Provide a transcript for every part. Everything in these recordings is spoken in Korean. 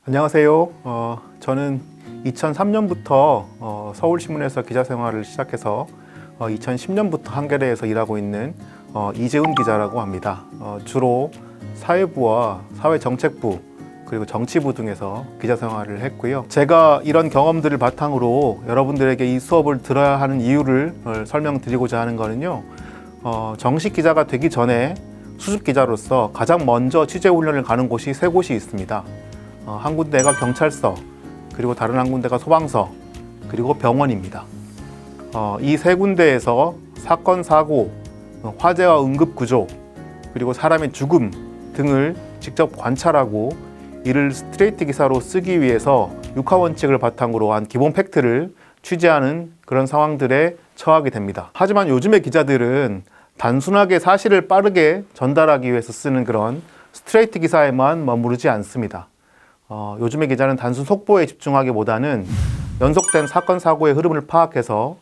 안녕하세요. 저는 2003년부터 서울신문에서 기자 생활을 시작해서 2010년부터 한겨레에서 일하고 있는 이재훈 기자라고 합니다. 주로 사회부와 사회정책부 그리고 정치부 등에서 기자 생활을 했고요. 제가 이런 경험들을 바탕으로 여러분들에게 이 수업을 들어야 하는 이유를 설명드리고자 하는 거는요. 정식 기자가 되기 전에 수습 기자로서 가장 먼저 취재 훈련을 가는 곳이 세 곳이 있습니다. 한 군데가 경찰서, 그리고 다른 한 군데가 소방서, 그리고 병원입니다. 이 세 군데에서 사건, 사고, 화재와 응급구조, 그리고 사람의 죽음 등을 직접 관찰하고 이를 스트레이트 기사로 쓰기 위해서 육하원칙을 바탕으로 한 기본 팩트를 취재하는 그런 상황들에 처하게 됩니다. 하지만 요즘의 기자들은 단순하게 사실을 빠르게 전달하기 위해서 쓰는 그런 스트레이트 기사에만 머무르지 않습니다. 요즘의 기자는 단순 속보에 집중하기보다는 연속된 사건, 사고의 흐름을 파악해서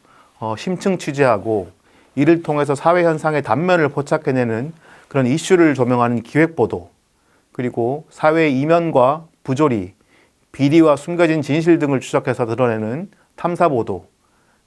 심층 취재하고 이를 통해서 사회 현상의 단면을 포착해내는 그런 이슈를 조명하는 기획보도, 그리고 사회의 이면과 부조리, 비리와 숨겨진 진실 등을 추적해서 드러내는 탐사보도,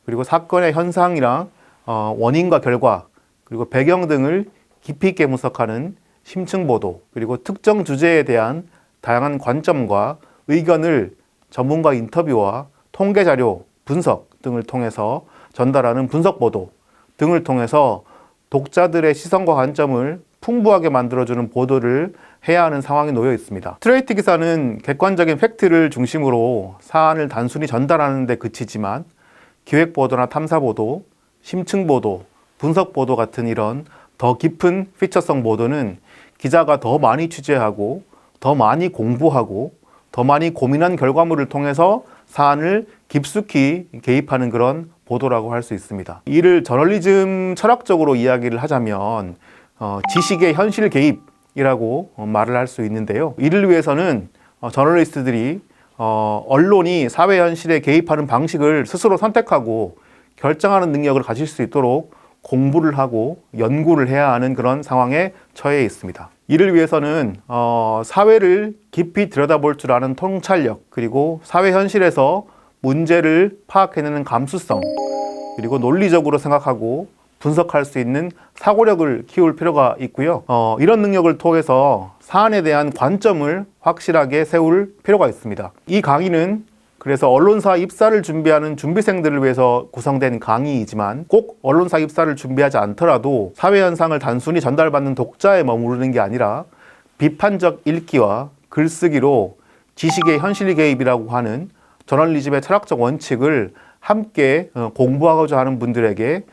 그리고 사건의 현상이랑 원인과 결과, 그리고 배경 등을 깊이 있게 분석하는 심층보도, 그리고 특정 주제에 대한 다양한 관점과 의견을 전문가 인터뷰와 통계자료, 분석 등을 통해서 전달하는 분석보도 등을 통해서 독자들의 시선과 관점을 풍부하게 만들어주는 보도를 해야 하는 상황에 놓여 있습니다. 스트레이트 기사는 객관적인 팩트를 중심으로 사안을 단순히 전달하는 데 그치지만 기획보도나 탐사보도, 심층보도, 분석보도 같은 이런 더 깊은 피처성 보도는 기자가 더 많이 취재하고 더 많이 공부하고 더 많이 고민한 결과물을 통해서 사안을 깊숙이 개입하는 그런 보도라고 할 수 있습니다. 이를 저널리즘 철학적으로 이야기를 하자면 지식의 현실 개입이라고 말을 할 수 있는데요. 이를 위해서는 저널리스트들이 언론이 사회 현실에 개입하는 방식을 스스로 선택하고 결정하는 능력을 가질 수 있도록 공부를 하고 연구를 해야 하는 그런 상황에 처해 있습니다. 이를 위해서는 사회를 깊이 들여다볼 줄 아는 통찰력, 그리고 사회 현실에서 문제를 파악해내는 감수성, 그리고 논리적으로 생각하고 분석할 수 있는 사고력을 키울 필요가 있고요. 이런 능력을 통해서 사안에 대한 관점을 확실하게 세울 필요가 있습니다. 이 강의는 그래서 언론사 입사를 준비하는 준비생들을 위해서 구성된 강의이지만 꼭 언론사 입사를 준비하지 않더라도 사회 현상을 단순히 전달받는 독자에 머무르는 게 아니라 비판적 읽기와 글쓰기로 지식의 현실 개입이라고 하는 저널리즘의 철학적 원칙을 함께 공부하고자 하는 분들에게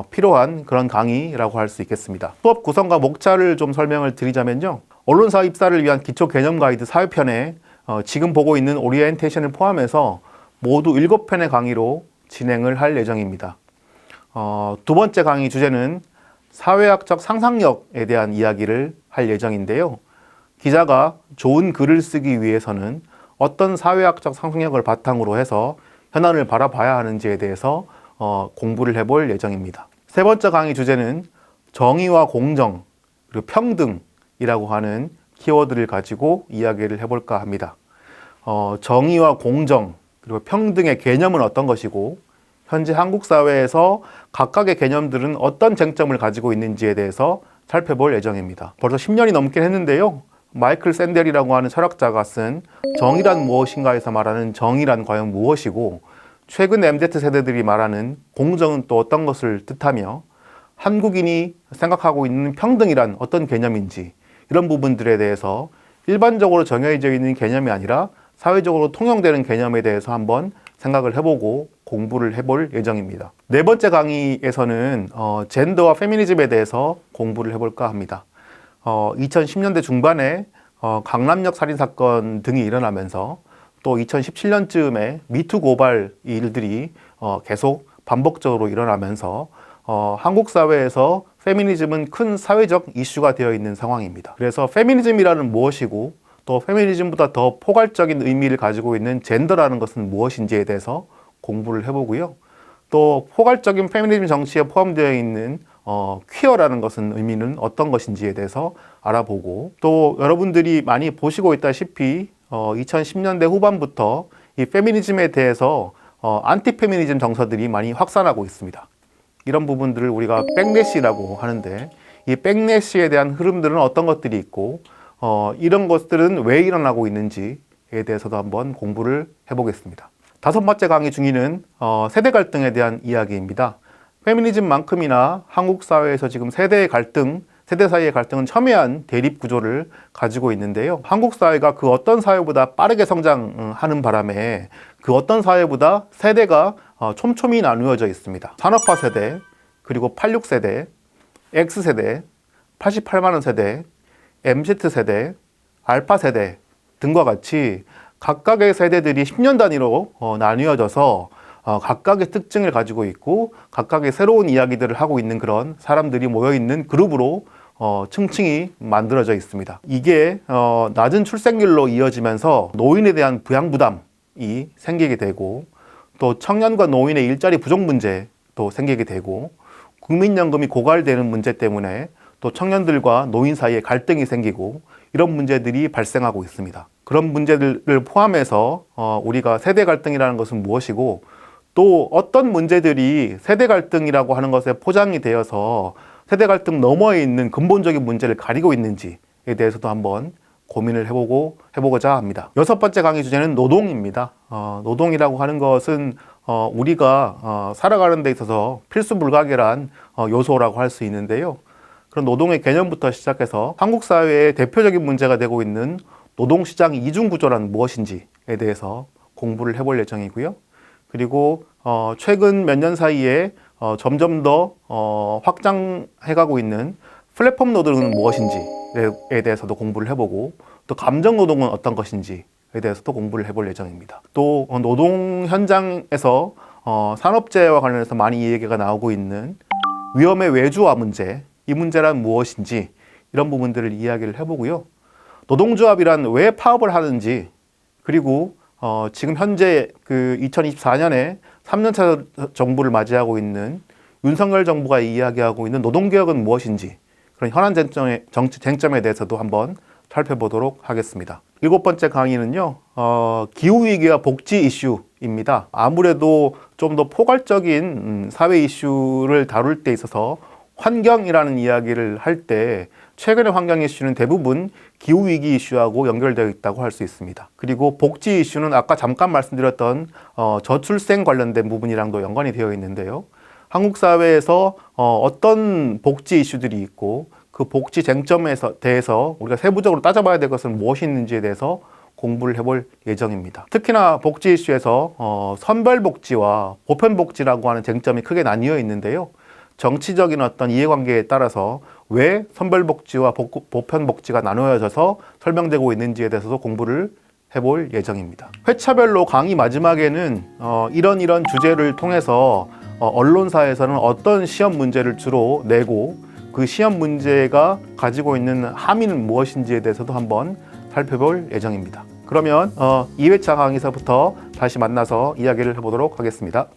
필요한 그런 강의라고 할 수 있겠습니다. 수업 구성과 목차를 좀 설명을 드리자면요. 언론사 입사를 위한 기초 개념 가이드 4회편에 지금 보고 있는 오리엔테이션을 포함해서 모두 7편의 강의로 진행을 할 예정입니다. 두 번째 강의 주제는 사회학적 상상력에 대한 이야기를 할 예정인데요. 기자가 좋은 글을 쓰기 위해서는 어떤 사회학적 상상력을 바탕으로 해서 현안을 바라봐야 하는지에 대해서 공부를 해볼 예정입니다. 세 번째 강의 주제는 정의와 공정, 그리고 평등이라고 하는 키워드를 가지고 이야기를 해볼까 합니다. 정의와 공정, 그리고 평등의 개념은 어떤 것이고 현재 한국 사회에서 각각의 개념들은 어떤 쟁점을 가지고 있는지에 대해서 살펴볼 예정입니다. 벌써 10년이 넘긴 했는데요. 마이클 샌델이라고 하는 철학자가 쓴 정의란 무엇인가에서 말하는 정의란 과연 무엇이고 최근 MZ 세대들이 말하는 공정은 또 어떤 것을 뜻하며 한국인이 생각하고 있는 평등이란 어떤 개념인지 이런 부분들에 대해서 일반적으로 정해져 있는 개념이 아니라 사회적으로 통용되는 개념에 대해서 한번 생각을 해보고 공부를 해볼 예정입니다. 네 번째 강의에서는 젠더와 페미니즘에 대해서 공부를 해볼까 합니다. 2010년대 중반에 강남역 살인사건 등이 일어나면서 또 2017년쯤에 미투 고발 일들이 계속 반복적으로 일어나면서 한국 사회에서 페미니즘은 큰 사회적 이슈가 되어 있는 상황입니다. 그래서 페미니즘이라는 무엇이고 또 페미니즘보다 더 포괄적인 의미를 가지고 있는 젠더라는 것은 무엇인지에 대해서 공부를 해보고요. 또 포괄적인 페미니즘 정치에 포함되어 있는 퀴어라는 것은 의미는 어떤 것인지에 대해서 알아보고 또 여러분들이 많이 보시고 있다시피 2010년대 후반부터 이 페미니즘에 대해서 안티페미니즘 정서들이 많이 확산하고 있습니다. 이런 부분들을 우리가 백래시라고 하는데, 이 백래시에 대한 흐름들은 어떤 것들이 있고 이런 것들은 왜 일어나고 있는지에 대해서도 한번 공부를 해보겠습니다. 5번째 강의 중에는 세대 갈등에 대한 이야기입니다. 페미니즘만큼이나 한국 사회에서 지금 세대 사이의 갈등은 첨예한 대립 구조를 가지고 있는데요. 한국 사회가 그 어떤 사회보다 빠르게 성장하는 바람에 그 어떤 사회보다 세대가 촘촘히 나누어져 있습니다. 산업화 세대, 그리고 86세대, X세대, 88만원 세대, MZ세대, 알파세대 등과 같이 각각의 세대들이 10년 단위로 나뉘어져서 각각의 특징을 가지고 있고 각각의 새로운 이야기들을 하고 있는 그런 사람들이 모여있는 그룹으로 층층이 만들어져 있습니다. 이게 낮은 출생률로 이어지면서 노인에 대한 부양부담이 생기게 되고, 또 청년과 노인의 일자리 부족 문제도 생기게 되고, 국민연금이 고갈되는 문제 때문에 또 청년들과 노인 사이에 갈등이 생기고, 이런 문제들이 발생하고 있습니다. 그런 문제들을 포함해서 우리가 세대 갈등이라는 것은 무엇이고, 또 어떤 문제들이 세대 갈등이라고 하는 것에 포장이 되어서 세대 갈등 너머에 있는 근본적인 문제를 가리고 있는지에 대해서도 한번 고민을 해보고자 합니다. 6번째 강의 주제는 노동입니다. 노동이라고 하는 것은 우리가 살아가는 데 있어서 필수 불가결한 요소라고 할 수 있는데요. 그런 노동의 개념부터 시작해서 한국 사회의 대표적인 문제가 되고 있는 노동시장 이중구조란 무엇인지에 대해서 공부를 해볼 예정이고요. 그리고 최근 몇 년 사이에 점점 더 확장해가고 있는 플랫폼 노동은 무엇인지에 대해서도 공부를 해보고, 또 감정 노동은 어떤 것인지에 대해서도 공부를 해볼 예정입니다. 또 노동 현장에서 산업재해와 관련해서 많이 얘기가 나오고 있는 위험의 외주화 문제, 이 문제란 무엇인지 이런 부분들을 이야기를 해보고요. 노동조합이란 왜 파업을 하는지, 그리고 지금 현재 그 2024년에 3년차 정부를 맞이하고 있는 윤석열 정부가 이야기하고 있는 노동개혁은 무엇인지, 그런 현안 쟁점에 대해서도 한번 살펴보도록 하겠습니다. 7번째 강의는요, 기후위기와 복지 이슈입니다. 아무래도 좀 더 포괄적인 사회 이슈를 다룰 때 있어서 환경이라는 이야기를 할 때 최근의 환경 이슈는 대부분 기후위기 이슈하고 연결되어 있다고 할 수 있습니다. 그리고 복지 이슈는 아까 잠깐 말씀드렸던 저출생 관련된 부분이랑도 연관이 되어 있는데요. 한국 사회에서 어떤 복지 이슈들이 있고 그 복지 쟁점에 대해서 우리가 세부적으로 따져봐야 될 것은 무엇이 있는지에 대해서 공부를 해볼 예정입니다. 특히나 복지 이슈에서 선별복지와 보편복지라고 하는 쟁점이 크게 나뉘어 있는데요. 정치적인 어떤 이해관계에 따라서 왜 선별복지와 보편복지가 나누어져서 설명되고 있는지에 대해서도 공부를 해볼 예정입니다. 회차별로 강의 마지막에는 이런 주제를 통해서 언론사에서는 어떤 시험 문제를 주로 내고 그 시험 문제가 가지고 있는 함의는 무엇인지에 대해서도 한번 살펴볼 예정입니다. 그러면 2회차 강의서부터 다시 만나서 이야기를 해보도록 하겠습니다.